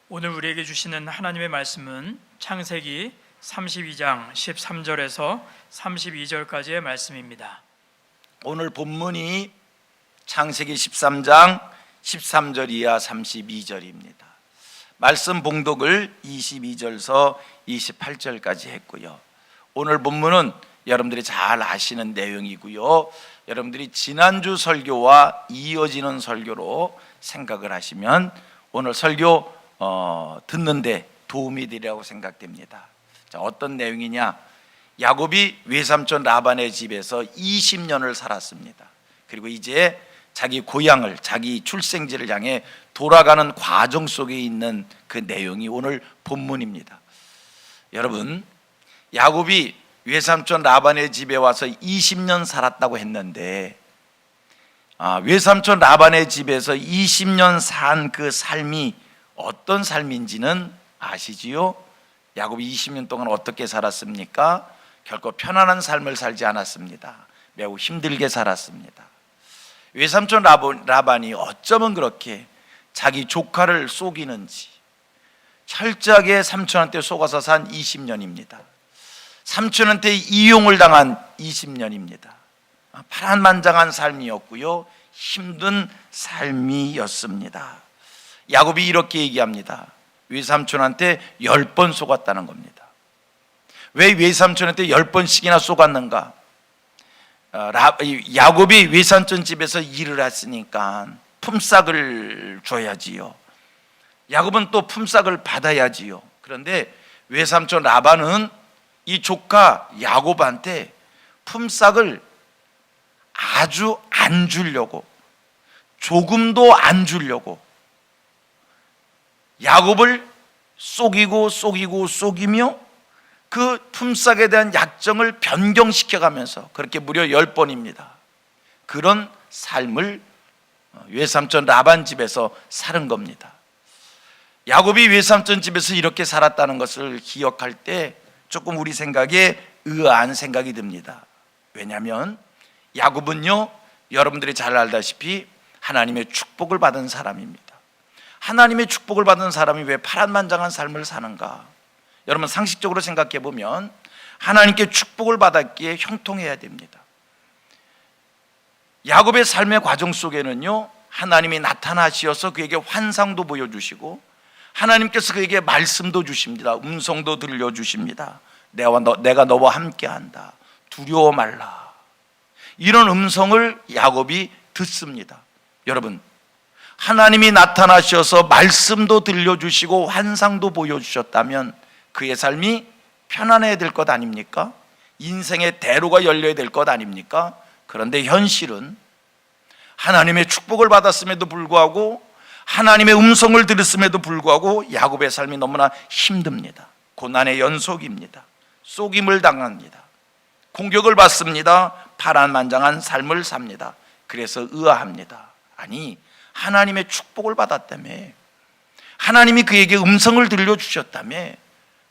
오늘 우리에게 주시는 하나님의 말씀은 창세기 32장 13절에서 32절까지의 말씀입니다. 오늘 본문이 창세기 13장 13절 이하 32절입니다. 말씀 봉독을 22절서 28절까지 했고요. 오늘 본문은 여러분들이 잘 아시는 내용이고요. 여러분들이 지난주 설교와 이어지는 설교로 생각을 하시면 오늘 설교 듣는데 도움이 되리라고 생각됩니다. 자, 어떤 내용이냐? 야곱이 외삼촌 라반의 집에서 20년을 살았습니다. 그리고 이제 자기 고향을, 자기 출생지를 향해 돌아가는 과정 속에 있는 그 내용이 오늘 본문입니다. 여러분, 야곱이 외삼촌 라반의 집에 와서 20년 살았다고 했는데, 외삼촌 라반의 집에서 20년 산 그 삶이 어떤 삶인지는 아시지요? 야곱이 20년 동안 어떻게 살았습니까? 결코 편안한 삶을 살지 않았습니다. 매우 힘들게 살았습니다. 외삼촌 라반이 어쩌면 그렇게 자기 조카를 속이는지, 철저하게 삼촌한테 속아서 산 20년입니다. 삼촌한테 이용을 당한 20년입니다. 파란만장한 삶이었고요, 힘든 삶이었습니다. 야곱이 이렇게 얘기합니다. 외삼촌한테 10번 속았다는 겁니다. 왜 외삼촌한테 10번씩이나 속았는가? 야곱이 외삼촌 집에서 일을 했으니까 품삯을 줘야지요. 야곱은 또 품삯을 받아야지요. 그런데 외삼촌 라반은 이 조카 야곱한테 품삯을 아주 안 주려고, 조금도 안 주려고 야곱을 속이며 그 품삯에 대한 약정을 변경시켜가면서 그렇게 무려 10번입니다. 그런 삶을 외삼촌 라반 집에서 사는 겁니다. 야곱이 외삼촌 집에서 이렇게 살았다는 것을 기억할 때 조금 우리 생각에 의아한 생각이 듭니다. 왜냐하면 야곱은요, 여러분들이 잘 알다시피 하나님의 축복을 받은 사람입니다. 하나님의 축복을 받은 사람이 왜 파란만장한 삶을 사는가? 여러분, 상식적으로 생각해 보면 하나님께 축복을 받았기에 형통해야 됩니다. 야곱의 삶의 과정 속에는요, 하나님이 나타나시어서 그에게 환상도 보여주시고 하나님께서 그에게 말씀도 주십니다. 음성도 들려주십니다. 내가 너와 함께한다, 두려워 말라. 이런 음성을 야곱이 듣습니다. 여러분, 하나님이 나타나셔서 말씀도 들려주시고 환상도 보여주셨다면 그의 삶이 편안해야 될 것 아닙니까? 인생의 대로가 열려야 될 것 아닙니까? 그런데 현실은 하나님의 축복을 받았음에도 불구하고, 하나님의 음성을 들었음에도 불구하고 야곱의 삶이 너무나 힘듭니다. 고난의 연속입니다. 속임을 당합니다. 공격을 받습니다. 파란만장한 삶을 삽니다. 그래서 의아합니다. 아니, 하나님의 축복을 받았다며, 하나님이 그에게 음성을 들려주셨다며,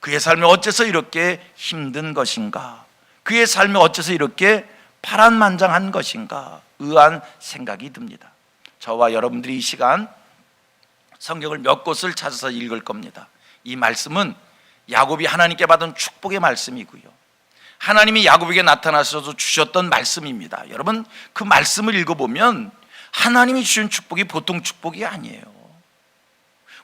그의 삶이 어째서 이렇게 힘든 것인가? 그의 삶이 어째서 이렇게 파란만장한 것인가? 의아한 생각이 듭니다. 저와 여러분들이 이 시간 성경을 몇 곳을 찾아서 읽을 겁니다. 이 말씀은 야곱이 하나님께 받은 축복의 말씀이고요, 하나님이 야곱에게 나타나셔서 주셨던 말씀입니다. 여러분, 그 말씀을 읽어보면 하나님이 주신 축복이 보통 축복이 아니에요.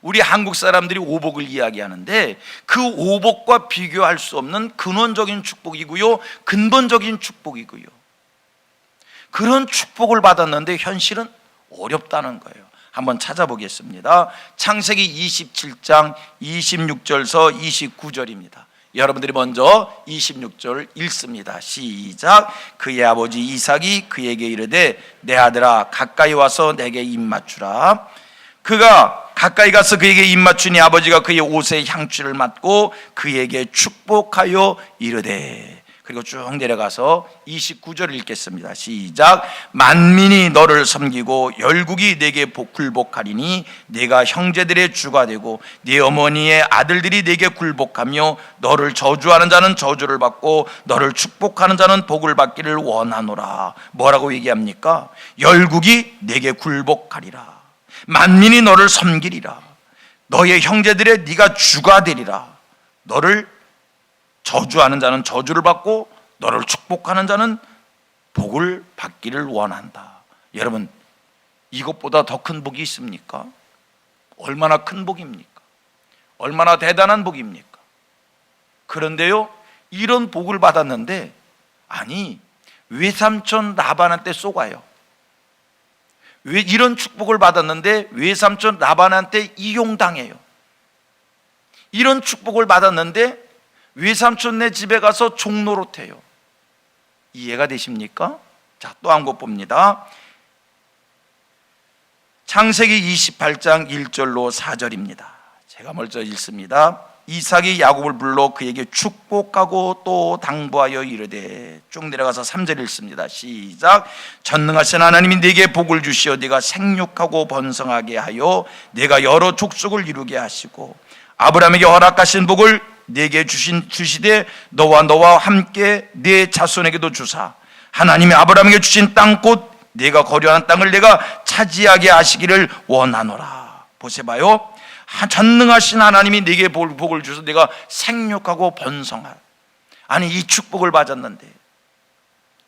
우리 한국 사람들이 오복을 이야기하는데 그 오복과 비교할 수 없는 근원적인 축복이고요, 근본적인 축복이고요. 그런 축복을 받았는데 현실은 어렵다는 거예요. 한번 찾아보겠습니다. 창세기 27장 26절서 29절입니다. 여러분들이 먼저 26절 읽습니다. 시작. 그의 아버지 이삭이 그에게 이르되 내 아들아 가까이 와서 내게 입 맞추라. 그가 가까이 가서 그에게 입 맞추니 아버지가 그의 옷에 향취를 맡고 그에게 축복하여 이르되. 그리고 쭉 내려가서 29절 읽겠습니다. 시작. 만민이 너를 섬기고 열국이 내게 굴복하리니 네가 형제들의 주가 되고 네 어머니의 아들들이 네게 굴복하며 너를 저주하는 자는 저주를 받고 너를 축복하는 자는 복을 받기를 원하노라. 뭐라고 얘기합니까? 열국이 네게 굴복하리라. 만민이 너를 섬기리라. 너의 형제들의 네가 주가 되리라. 너를 저주하는 자는 저주를 받고 너를 축복하는 자는 복을 받기를 원한다. 여러분, 이것보다 더 큰 복이 있습니까? 얼마나 큰 복입니까? 얼마나 대단한 복입니까? 그런데요, 이런 복을 받았는데 아니 외삼촌 라반한테 쏘가요. 왜 이런 축복을 받았는데 외삼촌 라반한테 이용당해요. 이런 축복을 받았는데 외삼촌네 집에 가서 종노릇해요. 이해가 되십니까? 자, 또 한 곳 봅니다. 창세기 28장 1절로 4절입니다. 제가 먼저 읽습니다. 이삭이 야곱을 불러 그에게 축복하고 또 당부하여 이르되, 쭉 내려가서 3절 읽습니다. 시작. 전능하신 하나님이 네게 복을 주시어 네가 생육하고 번성하게 하여 네가 여러 족속을 이루게 하시고 아브라함에게 허락하신 복을 네게 주시되 너와 함께 네 자손에게도 주사 하나님이 아브라함에게 주신 땅 곧 네가 거류하는 땅을 내가 차지하게 하시기를 원하노라. 보세봐요. 전능하신 하나님이 네게 복을 주셔서 네가 생육하고 번성할. 아니 이 축복을 받았는데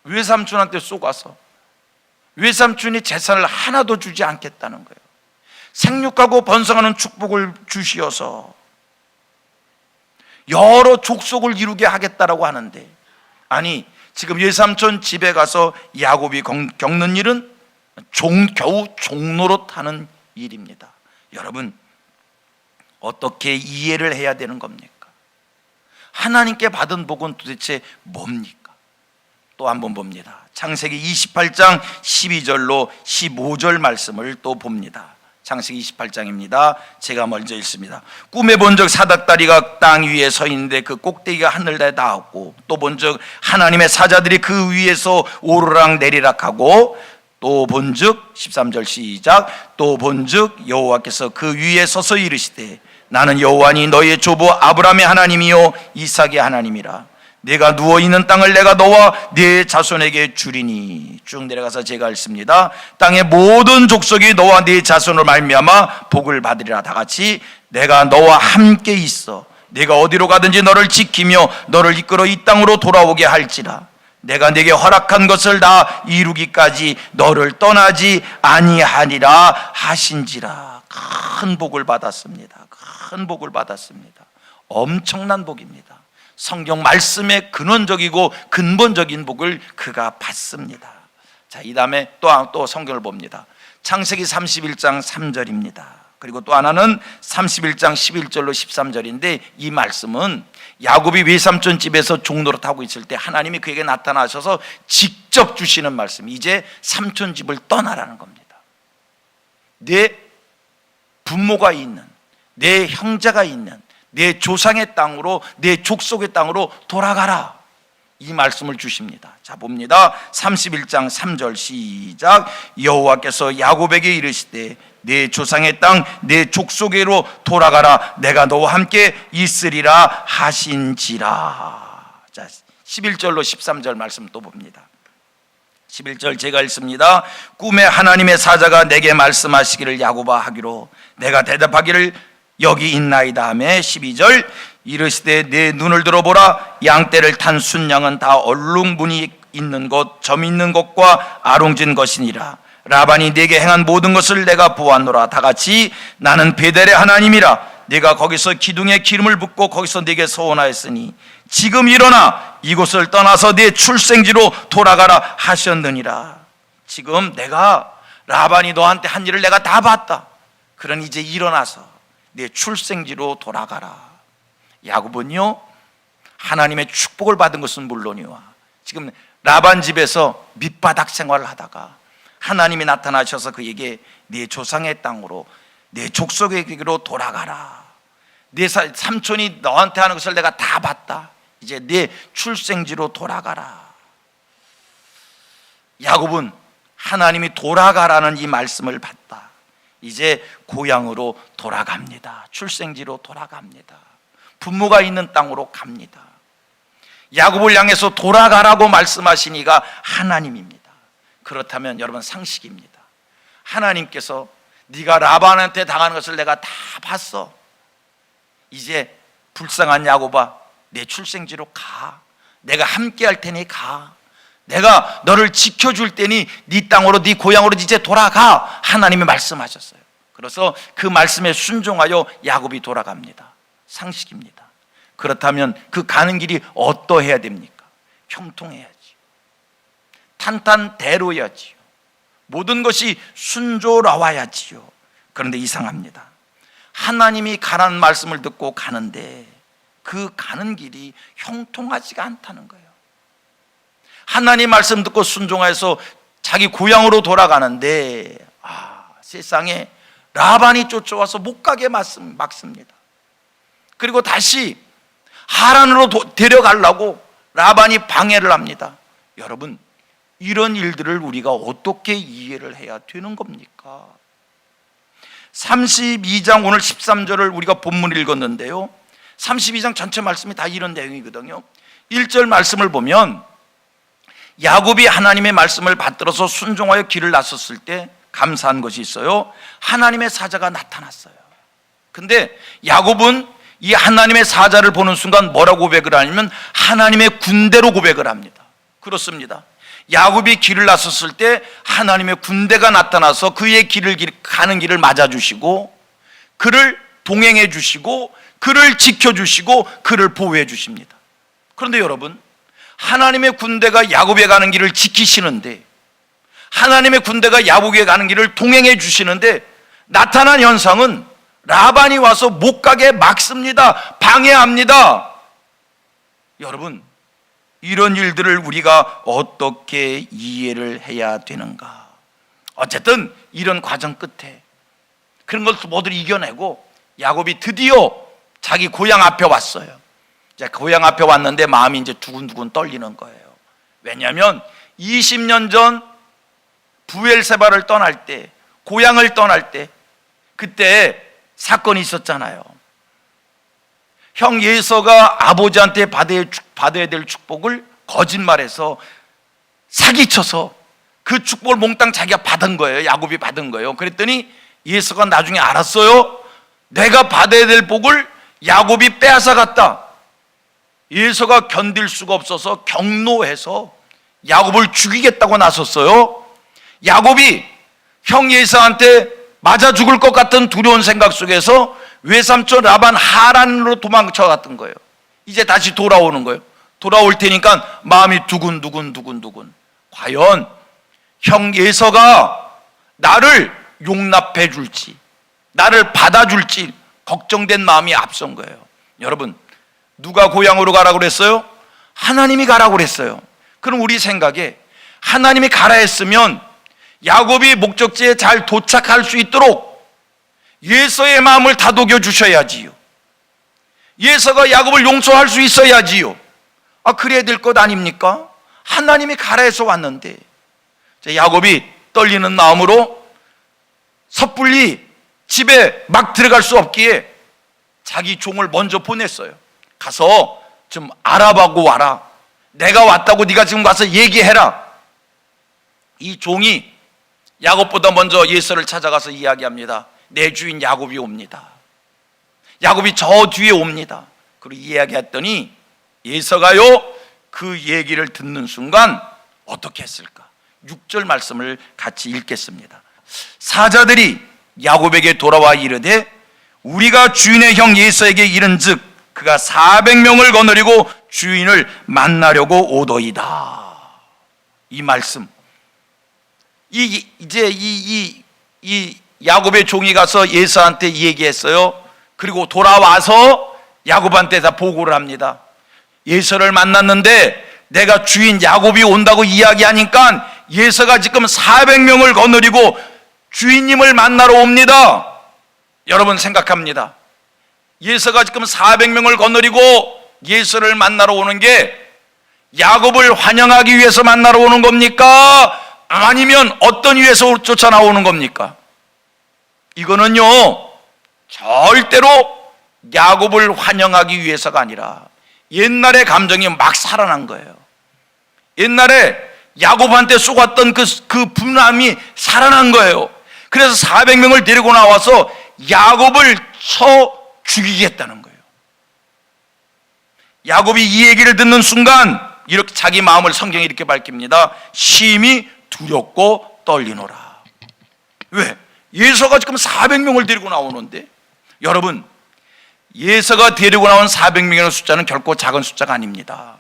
외삼촌한테 쏘가서 외삼촌이 재산을 하나도 주지 않겠다는 거예요. 생육하고 번성하는 축복을 주시어서 여러 족속을 이루게 하겠다라고 하는데, 아니 지금 외삼촌 집에 가서 야곱이 겪는 일은 겨우 종노릇하는 일입니다. 여러분, 어떻게 이해를 해야 되는 겁니까? 하나님께 받은 복은 도대체 뭡니까? 또 한번 봅니다. 창세기 28장 12절로 15절 말씀을 또 봅니다. 창세기 28장입니다. 제가 먼저 읽습니다. 꿈에 본즉 사닥다리가 땅 위에 서 있는데 그 꼭대기가 하늘에 닿았고, 또 본즉 하나님의 사자들이 그 위에서 오르락 내리락하고, 또 본즉 13절 시작. 또 본즉 여호와께서 그 위에 서서 이르시되 나는 여호와니 너희의 조부 아브라함의 하나님이요 이삭의 하나님이라. 내가 누워있는 땅을 내가 너와 네 자손에게 주리니. 쭉 내려가서 제가 읽습니다. 땅의 모든 족속이 너와 네 자손을 말미암아 복을 받으리라. 다 같이. 내가 너와 함께 있어 내가 어디로 가든지 너를 지키며 너를 이끌어 이 땅으로 돌아오게 할지라. 내가 네게 허락한 것을 다 이루기까지 너를 떠나지 아니하리라 하신지라. 큰 복을 받았습니다. 큰 복을 받았습니다. 엄청난 복입니다. 성경 말씀의 근원적이고 근본적인 복을 그가 받습니다. 자, 이 다음에 또 성경을 봅니다. 창세기 31장 3절입니다. 그리고 또 하나는 31장 11절로 13절인데, 이 말씀은 야곱이 외삼촌 집에서 종노릇하고 있을 때 하나님이 그에게 나타나셔서 직접 주시는 말씀. 이제 삼촌 집을 떠나라는 겁니다. 내 부모가 있는, 내 형제가 있는 내 조상의 땅으로, 내 족속의 땅으로 돌아가라. 이 말씀을 주십니다. 자, 봅니다. 31장 3절 시작. 여호와께서 야곱에게 이르시되 내 조상의 땅, 내 족속에로 돌아가라. 내가 너와 함께 있으리라 하신지라. 자, 11절로 13절 말씀 또 봅니다. 11절 제가 읽습니다. 꿈에 하나님의 사자가 내게 말씀하시기를 야곱아 하기로 내가 대답하기를 여기 있나이다 하매 12절 이르시되 내 눈을 들어보라. 양떼를 탄 순양은 다 얼룩무늬 있는 것, 점 있는 것과 아롱진 것이니라. 라반이 네게 행한 모든 것을 내가 보았노라. 다 같이. 나는 베델의 하나님이라. 네가 거기서 기둥에 기름을 붓고 거기서 네게 서원하였으니 지금 일어나 이곳을 떠나서 네 출생지로 돌아가라 하셨느니라. 지금 내가 라반이 너한테 한 일을 내가 다 봤다. 그러니 이제 일어나서 네 출생지로 돌아가라. 야곱은요, 하나님의 축복을 받은 것은 물론이와 지금 라반 집에서 밑바닥 생활을 하다가 하나님이 나타나셔서 그에게 네 조상의 땅으로, 내 족속에게로 돌아가라. 네 삼촌이 너한테 하는 것을 내가 다 봤다. 이제 네 출생지로 돌아가라. 야곱은 하나님이 돌아가라는 이 말씀을 받다. 이제 고향으로 돌아갑니다. 출생지로 돌아갑니다. 부모가 있는 땅으로 갑니다. 야곱을 향해서 돌아가라고 말씀하신 이가 하나님입니다. 그렇다면 여러분 상식입니다. 하나님께서 네가 라반한테 당하는 것을 내가 다 봤어. 이제 불쌍한 야곱아, 내 출생지로 가. 내가 함께 할 테니 가. 내가 너를 지켜줄 테니 네 땅으로, 네 고향으로 이제 돌아가. 하나님이 말씀하셨어요. 그래서 그 말씀에 순종하여 야곱이 돌아갑니다. 상식입니다. 그렇다면 그 가는 길이 어떠해야 됩니까? 형통해야지. 탄탄대로야지요. 모든 것이 순조로워야지요. 그런데 이상합니다. 하나님이 가라는 말씀을 듣고 가는데 그 가는 길이 형통하지가 않다는 거예요. 하나님 말씀 듣고 순종해서 자기 고향으로 돌아가는데 세상에 라반이 쫓아와서 못 가게 막습니다. 그리고 다시 하란으로 데려가려고 라반이 방해를 합니다. 여러분, 이런 일들을 우리가 어떻게 이해를 해야 되는 겁니까? 32장 오늘 13절을 우리가 본문을 읽었는데요, 32장 전체 말씀이 다 이런 내용이거든요. 1절 말씀을 보면 야곱이 하나님의 말씀을 받들어서 순종하여 길을 나섰을 때 감사한 것이 있어요. 하나님의 사자가 나타났어요. 근데 야곱은 이 하나님의 사자를 보는 순간 뭐라고 고백을 하냐면 하나님의 군대로 고백을 합니다. 그렇습니다. 야곱이 길을 나섰을 때 하나님의 군대가 나타나서 그의 가는 길을 맞아주시고 그를 동행해 주시고 그를 지켜주시고 그를 보호해 주십니다. 그런데 여러분, 하나님의 군대가 야곱에 가는 길을 지키시는데, 하나님의 군대가 야곱에 가는 길을 동행해 주시는데 나타난 현상은 라반이 와서 못 가게 막습니다. 방해합니다. 여러분, 이런 일들을 우리가 어떻게 이해를 해야 되는가? 어쨌든 이런 과정 끝에 그런 것을 모두 이겨내고 야곱이 드디어 자기 고향 앞에 왔어요. 이제 고향 앞에 왔는데 마음이 이제 두근두근 떨리는 거예요. 왜냐하면 20년 전 부엘세바를 떠날 때, 고향을 떠날 때 그때 사건이 있었잖아요. 형 예서가 아버지한테 받아야 될 축복을 거짓말해서 사기쳐서 그 축복을 몽땅 자기가 받은 거예요. 야곱이 받은 거예요. 그랬더니 예서가 나중에 알았어요. 내가 받아야 될 복을 야곱이 빼앗아갔다. 예서가 견딜 수가 없어서 경노해서 야곱을 죽이겠다고 나섰어요. 야곱이 형 예서한테 맞아 죽을 것 같은 두려운 생각 속에서 외삼촌 라반 하란으로 도망쳐 갔던 거예요. 이제 다시 돌아오는 거예요. 돌아올 테니까 마음이 두근두근. 과연 형 예서가 나를 용납해 줄지, 나를 받아줄지 걱정된 마음이 앞선 거예요. 여러분, 누가 고향으로 가라고 그랬어요? 하나님이 가라고 그랬어요. 그럼 우리 생각에 하나님이 가라 했으면 야곱이 목적지에 잘 도착할 수 있도록 예서의 마음을 다독여 주셔야지요. 예서가 야곱을 용서할 수 있어야지요. 그래야 될 것 아닙니까? 하나님이 가라 해서 왔는데 야곱이 떨리는 마음으로 섣불리 집에 막 들어갈 수 없기에 자기 종을 먼저 보냈어요. 가서 좀 알아보고 와라. 내가 왔다고 네가 지금 가서 얘기해라. 이 종이 야곱보다 먼저 예서를 찾아가서 이야기합니다. 내 주인 야곱이 옵니다. 야곱이 저 뒤에 옵니다. 그리고 이야기했더니 예서가요, 그 얘기를 듣는 순간 어떻게 했을까? 6절 말씀을 같이 읽겠습니다. 사자들이 야곱에게 돌아와 이르되 우리가 주인의 형 예서에게 이른즉 그가 400명을 거느리고 주인을 만나려고 오더이다. 이 말씀, 이제 이 야곱의 종이 가서 예서한테 얘기했어요. 그리고 돌아와서 야곱한테 다 보고를 합니다. 예서를 만났는데 내가 주인 야곱이 온다고 이야기하니까 예서가 지금 400명을 거느리고 주인님을 만나러 옵니다. 여러분 생각합니다. 예서가 지금 400명을 거느리고 예서를 만나러 오는 게 야곱을 환영하기 위해서 만나러 오는 겁니까? 아니면 어떤 이유에서 쫓아 나오는 겁니까? 이거는요, 절대로 야곱을 환영하기 위해서가 아니라 옛날의 감정이 막 살아난 거예요. 옛날에 야곱한테 쏘았던 그 분함이 살아난 거예요. 그래서 400명을 데리고 나와서 야곱을 쳐 죽이겠다는 거예요. 야곱이 이 얘기를 듣는 순간 이렇게 자기 마음을 성경이 이렇게 밝힙니다. 심히 두렵고 떨리노라. 왜? 예서가 지금 400명을 데리고 나오는데, 여러분, 예서가 데리고 나온 400명이라는 숫자는 결코 작은 숫자가 아닙니다.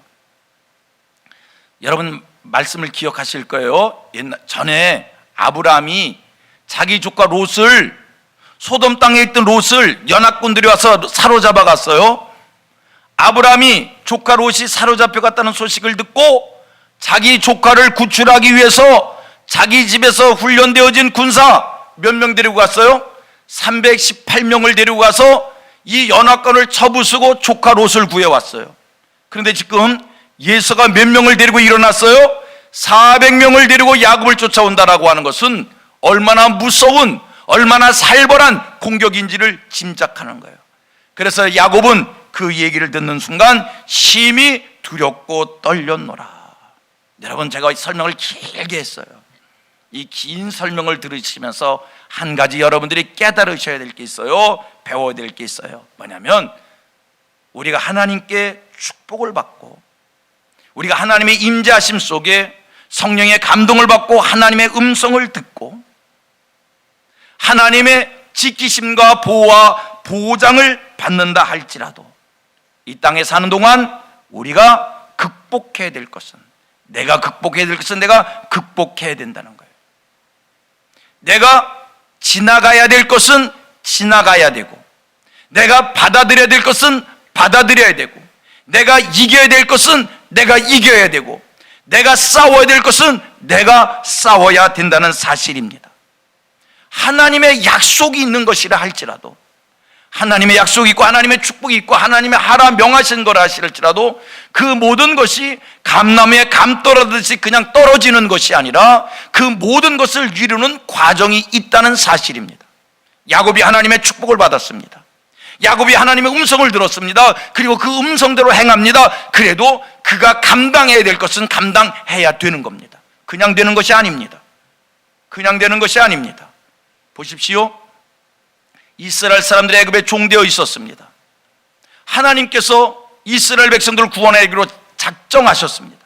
여러분 말씀을 기억하실 거예요. 전에 아브라함이 자기 조카 롯을, 소돔 땅에 있던 롯을 연합군들이 와서 사로잡아 갔어요. 아브라함이 조카 롯이 사로잡혀 갔다는 소식을 듣고 자기 조카를 구출하기 위해서 자기 집에서 훈련되어진 군사 몇 명 데리고 갔어요? 318명을 데리고 가서 이 연합군을 쳐부수고 조카 롯을 구해왔어요. 그런데 지금 예서가 몇 명을 데리고 일어났어요? 400명을 데리고 야곱을 쫓아온다라고 하는 것은 얼마나 무서운, 얼마나 살벌한 공격인지를 짐작하는 거예요. 그래서 야곱은 그 얘기를 듣는 순간 심히 두렵고 떨렸노라. 여러분, 제가 설명을 길게 했어요. 이 긴 설명을 들으시면서 한 가지 여러분들이 깨달으셔야 될 게 있어요. 배워야 될 게 있어요. 뭐냐면 우리가 하나님께 축복을 받고 우리가 하나님의 임재하심 속에 성령의 감동을 받고 하나님의 음성을 듣고 하나님의 지키심과 보호와 보장을 받는다 할지라도 이 땅에 사는 동안 우리가 극복해야 될 것은, 내가 극복해야 될 것은 내가 극복해야 된다는 거예요. 내가 지나가야 될 것은 지나가야 되고, 내가 받아들여야 될 것은 받아들여야 되고, 내가 이겨야 될 것은 내가 이겨야 되고, 내가 싸워야 될 것은 내가 싸워야 된다는 사실입니다. 하나님의 약속이 있는 것이라 할지라도, 하나님의 약속이 있고 하나님의 축복이 있고 하나님의 하라 명하신 거라 하실지라도 그 모든 것이 감나무에 감 떨어지듯이 그냥 떨어지는 것이 아니라 그 모든 것을 이루는 과정이 있다는 사실입니다. 야곱이 하나님의 축복을 받았습니다. 야곱이 하나님의 음성을 들었습니다. 그리고 그 음성대로 행합니다. 그래도 그가 감당해야 될 것은 감당해야 되는 겁니다. 그냥 되는 것이 아닙니다. 그냥 되는 것이 아닙니다. 보십시오. 이스라엘 사람들이 애굽에 종되어 있었습니다. 하나님께서 이스라엘 백성들을 구원하기로 작정하셨습니다.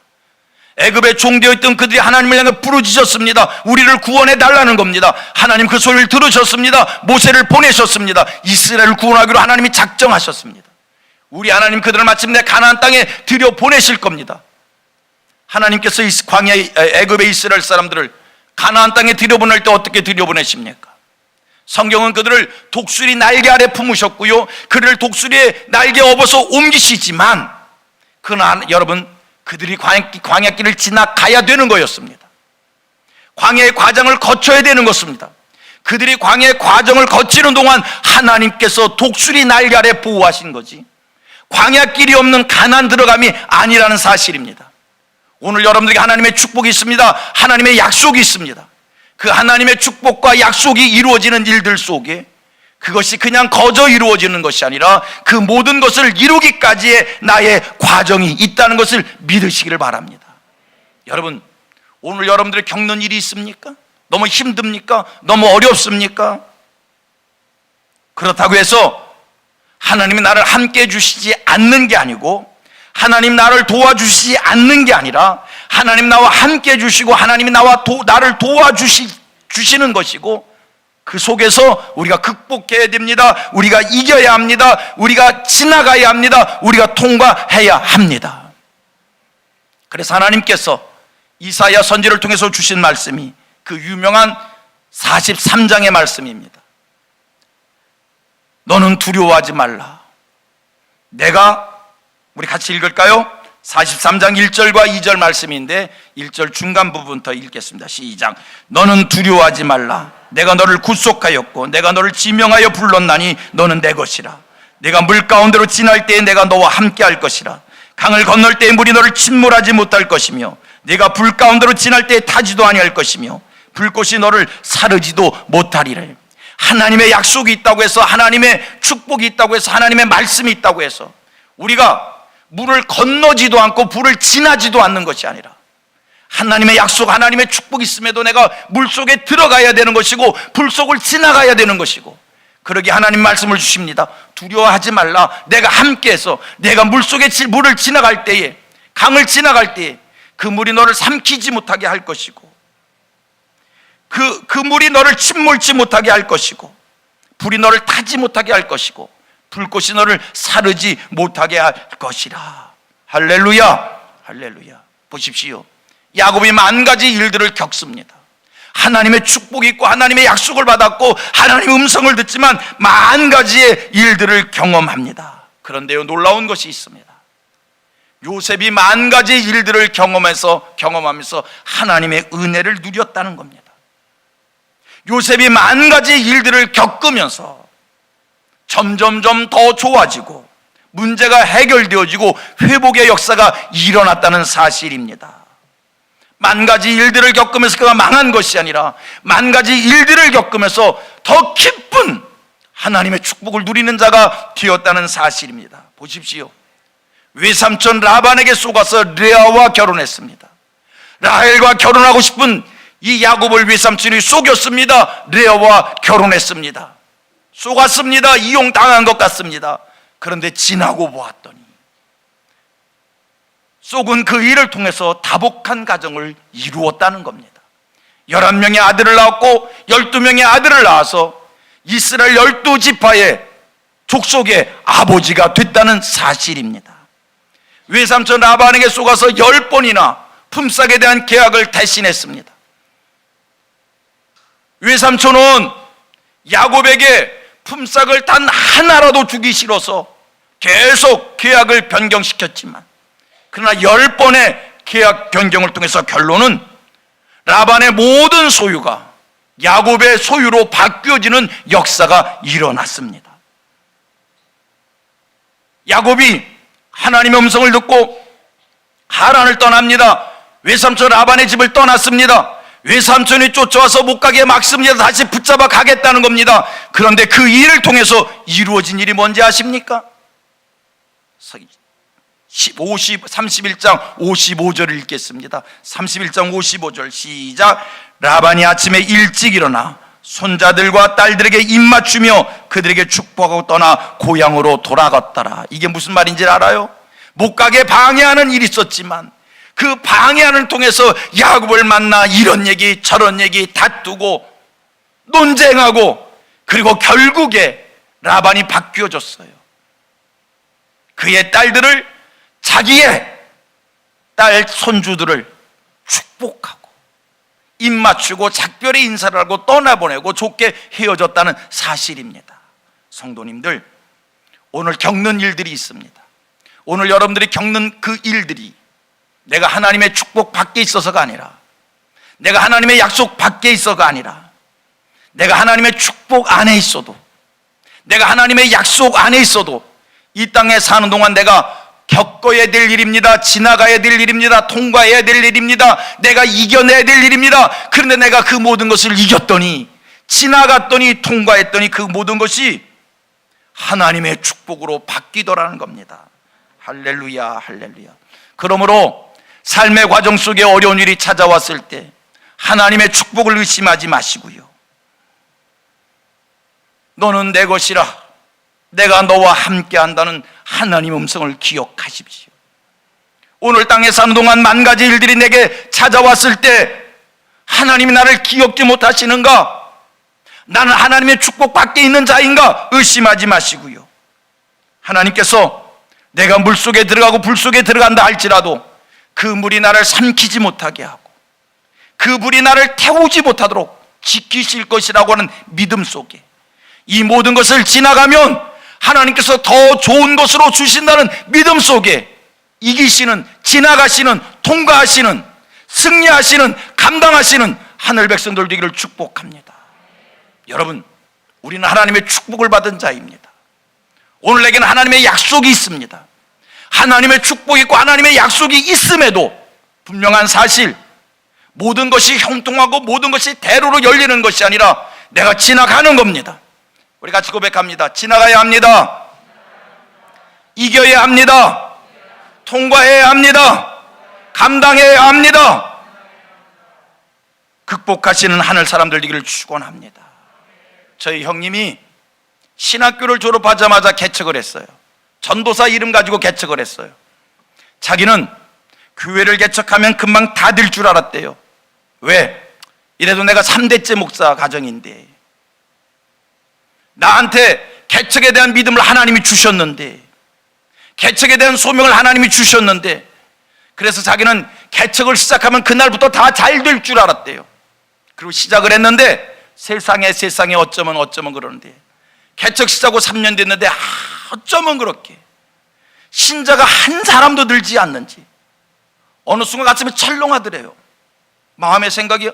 애굽에 종되어 있던 그들이 하나님을 향해 부르짖었습니다. 우리를 구원해 달라는 겁니다. 하나님 그 소리를 들으셨습니다. 모세를 보내셨습니다. 이스라엘을 구원하기로 하나님이 작정하셨습니다. 우리 하나님 그들을 마침내 가나안 땅에 들여보내실 겁니다. 하나님께서 광야의 애굽의 이스라엘 사람들을 가나안 땅에 들여보낼 때 어떻게 들여보내십니까? 성경은 그들을 독수리 날개 아래 품으셨고요, 그들을 독수리의 날개 업어서 옮기시지만 그러나 여러분, 그들이 광야길을 지나가야 되는 거였습니다. 광야의 과정을 거쳐야 되는 것입니다. 그들이 광야의 과정을 거치는 동안 하나님께서 독수리 날개 아래 보호하신 거지 광야길이 없는 가나안 들어감이 아니라는 사실입니다. 오늘 여러분들에게 하나님의 축복이 있습니다. 하나님의 약속이 있습니다. 그 하나님의 축복과 약속이 이루어지는 일들 속에 그것이 그냥 거저 이루어지는 것이 아니라 그 모든 것을 이루기까지의 나의 과정이 있다는 것을 믿으시기를 바랍니다. 여러분, 오늘 여러분들이 겪는 일이 있습니까? 너무 힘듭니까? 너무 어렵습니까? 그렇다고 해서 하나님이 나를 함께 해주시지 않는 게 아니고, 하나님 나를 도와주시지 않는 게 아니라 하나님 나와 함께 해주시고 하나님이 나를 도와주시는 것이고, 그 속에서 우리가 극복해야 됩니다. 우리가 이겨야 합니다. 우리가 지나가야 합니다. 우리가 통과해야 합니다. 그래서 하나님께서 이사야 선지를 통해서 주신 말씀이 그 유명한 43장의 말씀입니다. 너는 두려워하지 말라. 우리 같이 읽을까요? 43장 1절과 2절 말씀인데 1절 중간 부분부터 읽겠습니다. 시작. 너는 두려워하지 말라. 내가 너를 구속하였고 내가 너를 지명하여 불렀나니 너는 내 것이라. 내가 물 가운데로 지날 때에 내가 너와 함께 할 것이라. 강을 건널 때에 물이 너를 침몰하지 못할 것이며 내가 불 가운데로 지날 때에 타지도 아니할 것이며 불꽃이 너를 사르지도 못하리라. 하나님의 약속이 있다고 해서, 하나님의 축복이 있다고 해서, 하나님의 말씀이 있다고 해서 우리가 물을 건너지도 않고 불을 지나지도 않는 것이 아니라 하나님의 약속, 하나님의 축복이 있음에도 내가 물속에 들어가야 되는 것이고 불 속을 지나가야 되는 것이고, 그러기에 하나님 말씀을 주십니다. 두려워하지 말라. 내가 함께해서 내가 물속에 물을 지나갈 때에, 강을 지나갈 때에 그 물이 너를 삼키지 못하게 할 것이고, 그 물이 너를 침몰지 못하게 할 것이고, 불이 너를 타지 못하게 할 것이고, 불꽃이 너를 사르지 못하게 할 것이라. 할렐루야, 할렐루야. 보십시오. 야곱이 만 가지 일들을 겪습니다. 하나님의 축복이 있고 하나님의 약속을 받았고 하나님의 음성을 듣지만 만 가지의 일들을 경험합니다. 그런데요, 놀라운 것이 있습니다. 요셉이 만 가지 일들을 경험하면서 하나님의 은혜를 누렸다는 겁니다. 요셉이 만 가지 일들을 겪으면서 점점점 더 좋아지고 문제가 해결되어지고 회복의 역사가 일어났다는 사실입니다. 만 가지 일들을 겪으면서 그가 망한 것이 아니라 만 가지 일들을 겪으면서 더 깊은 하나님의 축복을 누리는 자가 되었다는 사실입니다. 보십시오. 외삼촌 라반에게 속아서 레아와 결혼했습니다. 라헬과 결혼하고 싶은 이 야곱을 외삼촌이 속였습니다. 레아와 결혼했습니다. 속았습니다. 이용당한 것 같습니다. 그런데 지나고 보았더니 속은 그 일을 통해서 다복한 가정을 이루었다는 겁니다. 11명의 아들을 낳았고 12명의 아들을 낳아서 이스라엘 12지파의 족속의 아버지가 됐다는 사실입니다. 외삼촌 라반에게 속아서 10번이나 품삯에 대한 계약을 대신했습니다. 외삼촌은 야곱에게 품삯을 단 하나라도 주기 싫어서 계속 계약을 변경시켰지만, 그러나 10번의 계약 변경을 통해서 결론은 라반의 모든 소유가 야곱의 소유로 바뀌어지는 역사가 일어났습니다. 야곱이 하나님의 음성을 듣고 하란을 떠납니다. 외삼촌 라반의 집을 떠났습니다. 외삼촌이 쫓아와서 못 가게 막습니다. 다시 붙잡아 가겠다는 겁니다. 그런데 그 일을 통해서 이루어진 일이 뭔지 아십니까? 31장 55절을 읽겠습니다. 31장 55절 시작. 라반이 아침에 일찍 일어나 손자들과 딸들에게 입맞추며 그들에게 축복하고 떠나 고향으로 돌아갔더라. 이게 무슨 말인지 알아요? 못 가게 방해하는 일이 있었지만 그 방해하는 통해서 야곱을 만나 이런 얘기 저런 얘기 다투고 논쟁하고, 그리고 결국에 라반이 바뀌어졌어요. 그의 딸들을, 자기의 딸 손주들을 축복하고 입맞추고 작별의 인사를 하고 떠나보내고 좋게 헤어졌다는 사실입니다. 성도님들, 오늘 겪는 일들이 있습니다. 오늘 여러분들이 겪는 그 일들이 내가 하나님의 축복 밖에 있어서가 아니라, 내가 하나님의 약속 밖에 있어가 아니라, 내가 하나님의 축복 안에 있어도, 내가 하나님의 약속 안에 있어도 이 땅에 사는 동안 내가 겪어야 될 일입니다. 지나가야 될 일입니다. 통과해야 될 일입니다. 내가 이겨내야 될 일입니다. 그런데 내가 그 모든 것을 이겼더니, 지나갔더니, 통과했더니 그 모든 것이 하나님의 축복으로 바뀌더라는 겁니다. 할렐루야, 할렐루야. 그러므로 삶의 과정 속에 어려운 일이 찾아왔을 때 하나님의 축복을 의심하지 마시고요, 너는 내 것이라, 내가 너와 함께 한다는 하나님의 음성을 기억하십시오. 오늘 땅에 사는 동안 만 가지 일들이 내게 찾아왔을 때 하나님이 나를 기억지 못하시는가? 나는 하나님의 축복 밖에 있는 자인가? 의심하지 마시고요, 하나님께서 내가 물속에 들어가고 불속에 들어간다 할지라도 그 물이 나를 삼키지 못하게 하고 그 물이 나를 태우지 못하도록 지키실 것이라고 하는 믿음 속에, 이 모든 것을 지나가면 하나님께서 더 좋은 것으로 주신다는 믿음 속에 이기시는, 지나가시는, 통과하시는, 승리하시는, 감당하시는 하늘 백성들 되기를 축복합니다. 여러분, 우리는 하나님의 축복을 받은 자입니다. 오늘 내게는 하나님의 약속이 있습니다. 하나님의 축복이 있고 하나님의 약속이 있음에도 분명한 사실, 모든 것이 형통하고 모든 것이 대로로 열리는 것이 아니라 내가 지나가는 겁니다. 우리 같이 고백합니다. 지나가야 합니다. 이겨야 합니다. 통과해야 합니다. 감당해야 합니다. 극복하시는 하늘 사람들 되기를 축원합니다. 저희 형님이 신학교를 졸업하자마자 개척을 했어요. 전도사 이름 가지고 개척을 했어요. 자기는 교회를 개척하면 금방 다 될 줄 알았대요. 왜? 이래도 내가 3대째 목사 가정인데, 나한테 개척에 대한 믿음을 하나님이 주셨는데, 개척에 대한 소명을 하나님이 주셨는데, 그래서 자기는 개척을 시작하면 그날부터 다 잘 될 줄 알았대요. 그리고 시작을 했는데 세상에 어쩌면 그러는데, 개척 시작 후 3년 됐는데 어쩌면 그렇게 신자가 한 사람도 늘지 않는지 어느 순간 가슴이 철렁하더래요. 마음의 생각이,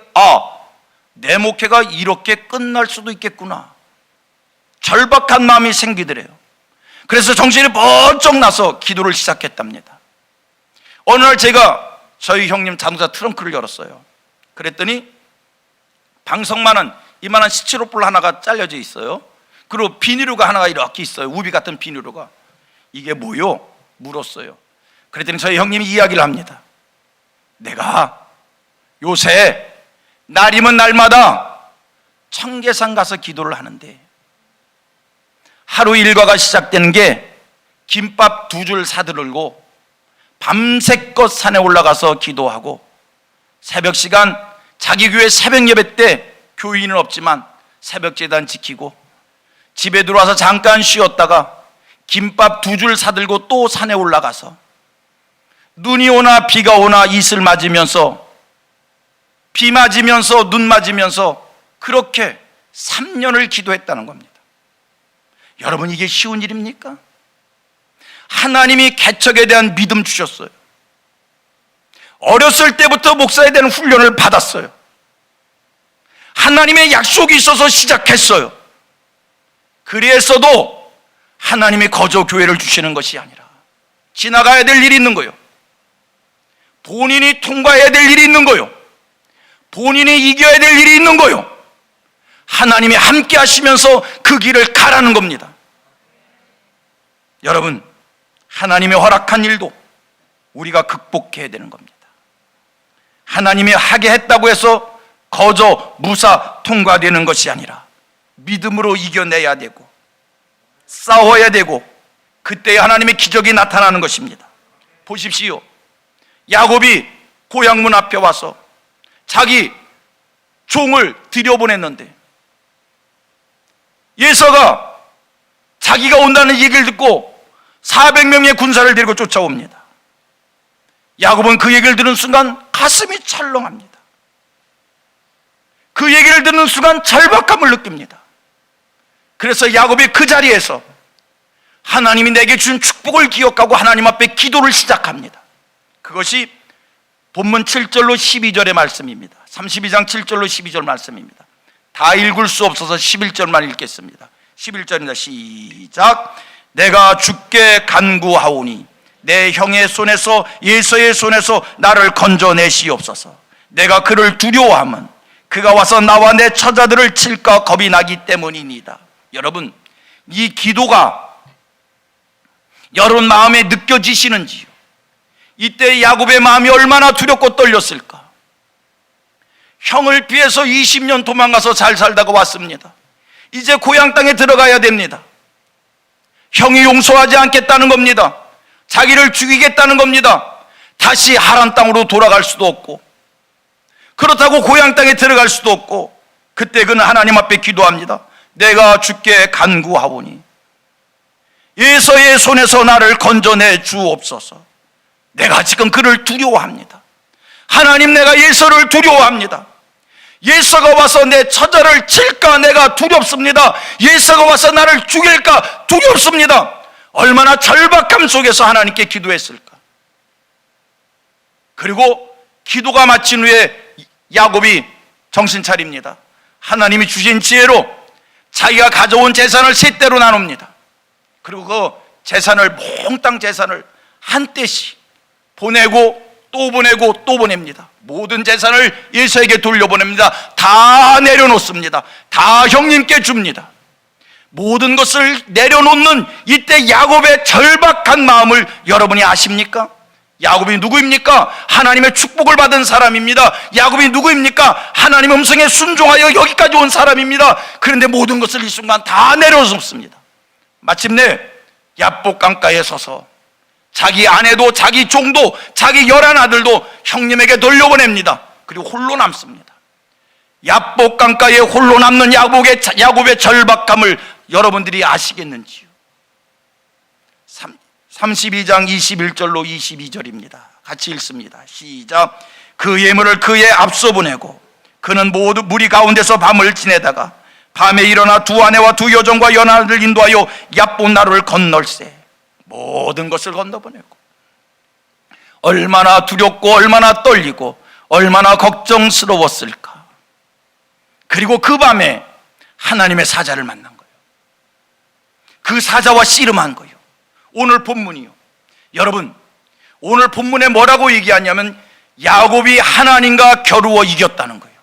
내 목회가 이렇게 끝날 수도 있겠구나. 절박한 마음이 생기더래요. 그래서 정신이 번쩍 나서 기도를 시작했답니다. 어느 날 제가 저희 형님 자동차 트렁크를 열었어요. 그랬더니 방석만한 이만한 스티로폴 하나가 잘려져 있어요. 그리고 비닐루가 하나가 이렇게 있어요. 우비 같은 비닐루가. 이게 뭐요? 물었어요. 그랬더니 저희 형님이 이야기를 합니다. 내가 요새 날이면 날마다 청계산 가서 기도를 하는데, 하루 일과가 시작되는 게 김밥 2줄 사들고 밤새껏 산에 올라가서 기도하고, 새벽 시간 자기 교회 새벽 예배 때 교인은 없지만 새벽 제단 지키고, 집에 들어와서 잠깐 쉬었다가 김밥 2줄 사들고 또 산에 올라가서 눈이 오나 비가 오나 이슬 맞으면서, 비 맞으면서 눈 맞으면서 그렇게 3년을 기도했다는 겁니다. 여러분, 이게 쉬운 일입니까? 하나님이 개척에 대한 믿음 주셨어요. 어렸을 때부터 목사에 대한 훈련을 받았어요. 하나님의 약속이 있어서 시작했어요. 그래서도 하나님이 거저 교회를 주시는 것이 아니라 지나가야 될 일이 있는 거예요. 본인이 통과해야 될 일이 있는 거예요. 본인이 이겨야 될 일이 있는 거예요. 하나님이 함께 하시면서 그 길을 가라는 겁니다. 여러분, 하나님이 허락한 일도 우리가 극복해야 되는 겁니다. 하나님이 하게 했다고 해서 거저 무사 통과되는 것이 아니라 믿음으로 이겨내야 되고 싸워야 되고, 그때 하나님의 기적이 나타나는 것입니다. 보십시오. 야곱이 고향문 앞에 와서 자기 종을 들여보냈는데, 예서가 자기가 온다는 얘기를 듣고 400명의 군사를 데리고 쫓아옵니다. 야곱은 그 얘기를 들은 순간 가슴이 철렁합니다. 그 얘기를 듣는 순간 절박함을 느낍니다. 그래서 야곱이 그 자리에서 하나님이 내게 준 축복을 기억하고 하나님 앞에 기도를 시작합니다. 그것이 본문 7절로 12절의 말씀입니다. 32장 7절로 12절 말씀입니다. 다 읽을 수 없어서 11절만 읽겠습니다. 11절입니다. 시작. 내가 주께 간구하오니 내 형의 손에서 예서의 손에서 나를 건져내시옵소서. 내가 그를 두려워하면 그가 와서 나와 내 처자들을 칠까 겁이 나기 때문이니이다. 여러분, 이 기도가 여러분 마음에 느껴지시는지요? 이때 야곱의 마음이 얼마나 두렵고 떨렸을까? 형을 피해서 20년 도망가서 잘 살다가 왔습니다. 이제 고향 땅에 들어가야 됩니다. 형이 용서하지 않겠다는 겁니다. 자기를 죽이겠다는 겁니다. 다시 하란 땅으로 돌아갈 수도 없고, 그렇다고 고향 땅에 들어갈 수도 없고, 그때 그는 하나님 앞에 기도합니다. 내가 주께 간구하오니 예서의 손에서 나를 건져내 주옵소서. 내가 지금 그를 두려워합니다. 하나님, 내가 예서를 두려워합니다. 예서가 와서 내 처자를 칠까 내가 두렵습니다. 예서가 와서 나를 죽일까 두렵습니다. 얼마나 절박함 속에서 하나님께 기도했을까. 그리고 기도가 마친 후에 야곱이 정신 차립니다. 하나님이 주신 지혜로 자기가 가져온 재산을 세 대로 나눕니다. 그리고 그 재산을, 몽땅 재산을 한 떼씩 보내고 또 보내고 또 보냅니다. 모든 재산을 예서에게 돌려보냅니다. 다 내려놓습니다. 다 형님께 줍니다. 모든 것을 내려놓는 이때 야곱의 절박한 마음을 여러분이 아십니까? 야곱이 누구입니까? 하나님의 축복을 받은 사람입니다. 야곱이 누구입니까? 하나님의 음성에 순종하여 여기까지 온 사람입니다. 그런데 모든 것을 이 순간 다 내려놓습니다. 마침내 야복 강가에 서서 자기 아내도 자기 종도 자기 11아들도 형님에게 돌려보냅니다. 그리고 홀로 남습니다. 야복 강가에 홀로 남는 야곱의 절박함을 여러분들이 아시겠는지요? 32장 21절로 22절입니다. 같이 읽습니다. 시작. 그 예물을 그의 앞서 보내고 그는 모두 무리 가운데서 밤을 지내다가 밤에 일어나 두 아내와 두 여종과 연하를 인도하여 얍본나루를 건널세. 모든 것을 건너보내고 얼마나 두렵고 얼마나 떨리고 얼마나 걱정스러웠을까. 그리고 그 밤에 하나님의 사자를 만난 거예요. 그 사자와 씨름한 거예요. 오늘 본문이요. 여러분, 오늘 본문에 뭐라고 얘기하냐면 야곱이 하나님과 겨루어 이겼다는 거예요.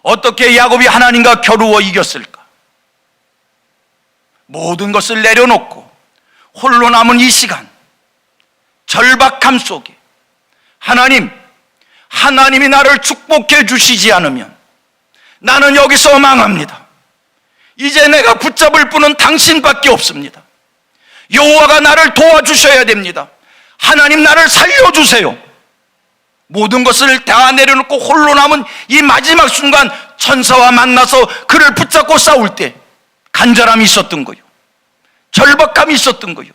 어떻게 야곱이 하나님과 겨루어 이겼을까? 모든 것을 내려놓고 홀로 남은 이 시간, 절박함 속에 하나님이 나를 축복해 주시지 않으면 나는 여기서 망합니다. 이제 내가 붙잡을 분은 당신밖에 없습니다. 여호와가 나를 도와주셔야 됩니다. 하나님 나를 살려주세요. 모든 것을 다 내려놓고 홀로 남은 이 마지막 순간 천사와 만나서 그를 붙잡고 싸울 때 간절함이 있었던 거예요. 절박함이 있었던 거예요.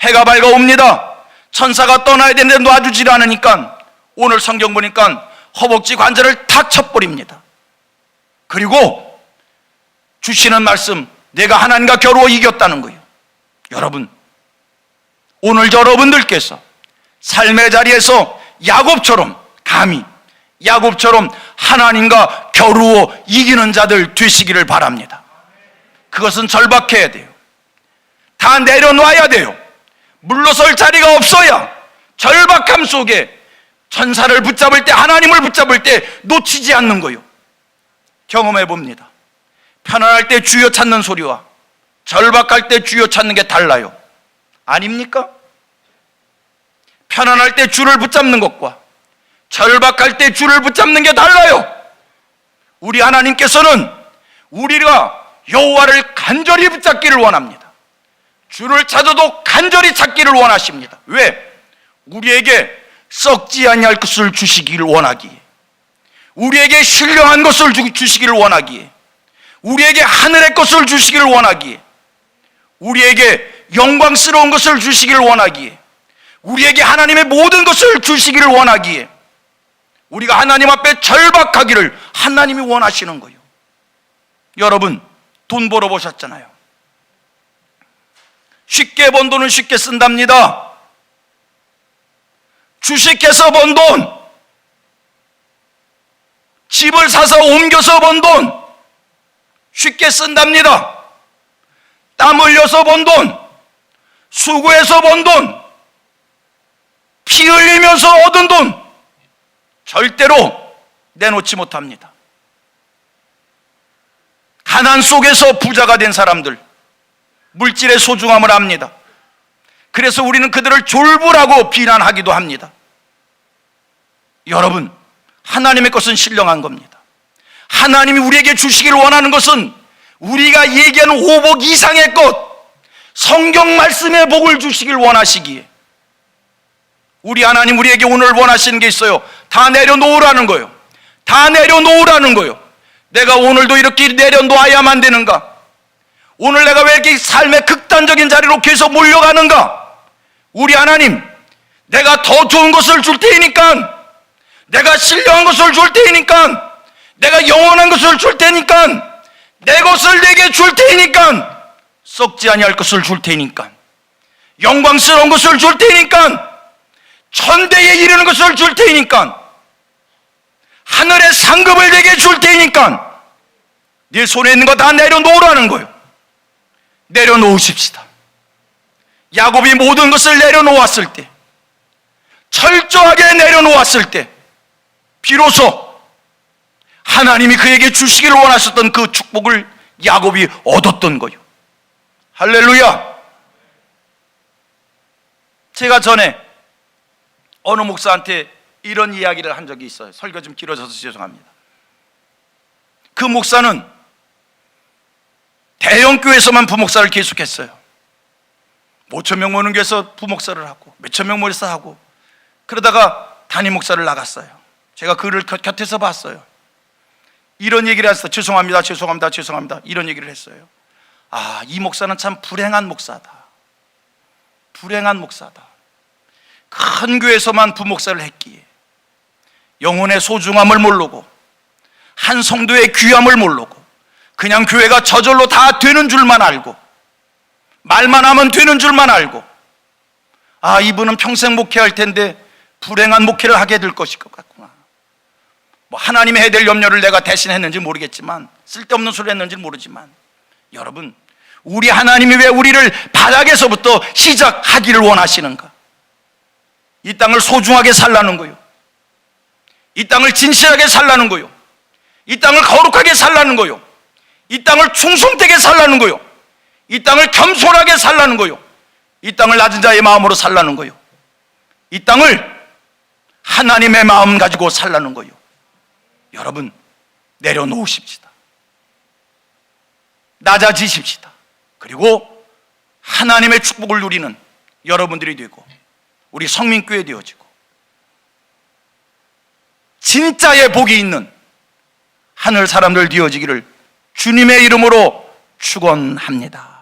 해가 밝아옵니다. 천사가 떠나야 되는데 놔주질 않으니까 오늘 성경 보니까 허벅지 관절을 다 쳐버립니다. 그리고 주시는 말씀, 내가 하나님과 겨루어 이겼다는 거예요. 여러분, 오늘 여러분들께서 삶의 자리에서 야곱처럼 하나님과 겨루어 이기는 자들 되시기를 바랍니다. 그것은 절박해야 돼요. 다 내려놔야 돼요. 물러설 자리가 없어야 절박함 속에 천사를 붙잡을 때, 하나님을 붙잡을 때 놓치지 않는 거예요. 경험해 봅니다. 편안할 때 주여 찾는 소리와 절박할 때 주여 찾는 게 달라요. 아닙니까? 편안할 때 주를 붙잡는 것과 절박할 때 주를 붙잡는 게 달라요. 우리 하나님께서는 우리가 여호와를 간절히 붙잡기를 원합니다. 주를 찾아도 간절히 찾기를 원하십니다. 왜? 우리에게 썩지 아니할 것을 주시기를 원하기에, 우리에게 신령한 것을 주시기를 원하기에, 우리에게 하늘의 것을 주시기를 원하기에, 우리에게 영광스러운 것을 주시기를 원하기에, 우리에게 하나님의 모든 것을 주시기를 원하기에, 우리가 하나님 앞에 절박하기를 하나님이 원하시는 거예요. 여러분, 돈 벌어보셨잖아요. 쉽게 번 돈은 쉽게 쓴답니다. 주식해서 번 돈, 집을 사서 옮겨서 번 돈 쉽게 쓴답니다. 땀 흘려서 번 돈, 수고해서 번 돈, 피 흘리면서 얻은 돈 절대로 내놓지 못합니다. 가난 속에서 부자가 된 사람들, 물질의 소중함을 압니다. 그래서 우리는 그들을 졸부라고 비난하기도 합니다. 여러분, 하나님의 것은 신령한 겁니다. 하나님이 우리에게 주시기를 원하는 것은 우리가 얘기하는 오복 이상의 것, 성경 말씀의 복을 주시길 원하시기에, 우리 하나님 우리에게 오늘 원하시는 게 있어요. 다 내려놓으라는 거예요. 다 내려놓으라는 거예요. 내가 오늘도 이렇게 내려놓아야만 되는가? 오늘 내가 왜 이렇게 삶의 극단적인 자리로 계속 몰려가는가? 우리 하나님, 내가 더 좋은 것을 줄 테니까, 내가 신령한 것을 줄 테니까, 내가 영원한 것을 줄 테니까, 내 것을 내게 줄 테니까, 썩지 아니할 것을 줄 테니까, 영광스러운 것을 줄 테니까, 천대에 이르는 것을 줄 테니까, 하늘의 상급을 내게 줄 테니까, 네 손에 있는 거 다 내려놓으라는 거예요. 내려놓으십시다. 야곱이 모든 것을 내려놓았을 때, 철저하게 내려놓았을 때, 비로소 하나님이 그에게 주시기를 원하셨던 그 축복을 야곱이 얻었던 거예요. 할렐루야. 제가 전에 어느 목사한테 이런 이야기를 한 적이 있어요. 설교 좀 길어져서 죄송합니다. 그 목사는 대형 교회에서만 부목사를 계속했어요. 5천 명 모는 교회에서 부목사를 하고 몇천 명 모여서 하고, 그러다가 담임 목사를 나갔어요. 제가 그를 곁에서 봤어요. 이런 얘기를 했어요. 죄송합니다, 죄송합니다, 죄송합니다, 이런 얘기를 했어요. 아, 이 목사는 참 불행한 목사다. 불행한 목사다. 큰 교회에서만 부목사를 했기에 영혼의 소중함을 모르고 한 성도의 귀함을 모르고 그냥 교회가 저절로 다 되는 줄만 알고 말만 하면 되는 줄만 알고, 아, 이분은 평생 목회할 텐데 불행한 목회를 하게 될 것일 것 같구나. 뭐 하나님이 해야 될 염려를 내가 대신 했는지 모르겠지만, 쓸데없는 소리를 했는지 모르지만, 여러분, 우리 하나님이 왜 우리를 바닥에서부터 시작하기를 원하시는가? 이 땅을 소중하게 살라는 거요, 이 땅을 진실하게 살라는 거요, 이 땅을 거룩하게 살라는 거요, 이 땅을 충성되게 살라는 거요, 이 땅을 겸손하게 살라는 거요, 이 땅을 낮은 자의 마음으로 살라는 거요, 이 땅을 하나님의 마음 가지고 살라는 거요. 여러분, 내려놓으십시다. 낮아지십시다. 그리고 하나님의 축복을 누리는 여러분들이 되고 우리 성민교회 되어지고 진짜의 복이 있는 하늘 사람들 되어지기를 주님의 이름으로 축원합니다.